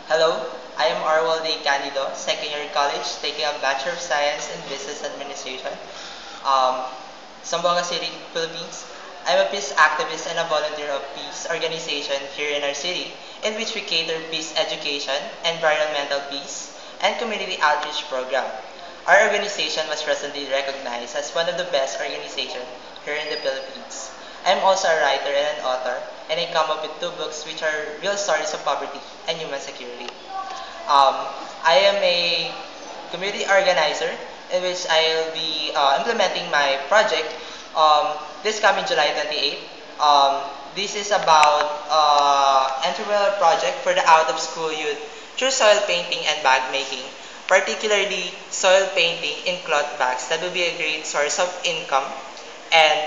Hello, I am Arwal De Candido, second year college, taking a Bachelor of Science in Business Administration. Um, Zamboanga City, Philippines. I'm a peace activist and a volunteer of peace organization here in our city, in which we cater peace education, environmental peace, and community outreach program. Our organization was recently recognized as one of the best organizations here in the Philippines. I'm also a writer and an author, and I come up with two books which are real stories of poverty and human security. Um, I am a community organizer in which I'll be implementing my project this coming July 28th. This is about entrepreneurial project for the out-of-school youth through soil painting and bag making, particularly soil painting in cloth bags that will be a great source of income and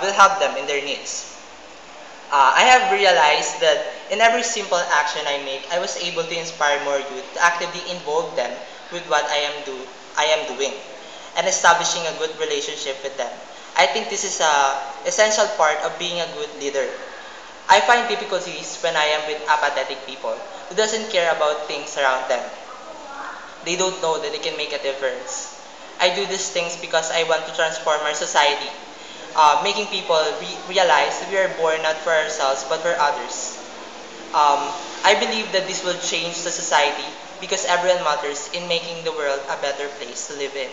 will help them in their needs. I have realized that in every simple action I make, I was able to inspire more youth to actively involve them with what I am doing and establishing a good relationship with them. I think this is a essential part of being a good leader. I find difficulties when I am with apathetic people who doesn't care about things around them. They don't know that they can make a difference. I do these things because I want to transform our society, making people realize that we are born not for ourselves but for others. I believe that this will change the society because everyone matters in making the world a better place to live in.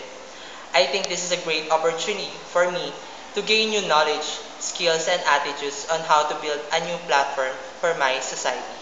I think this is a great opportunity for me to gain new knowledge, skills, and attitudes on how to build a new platform for my society.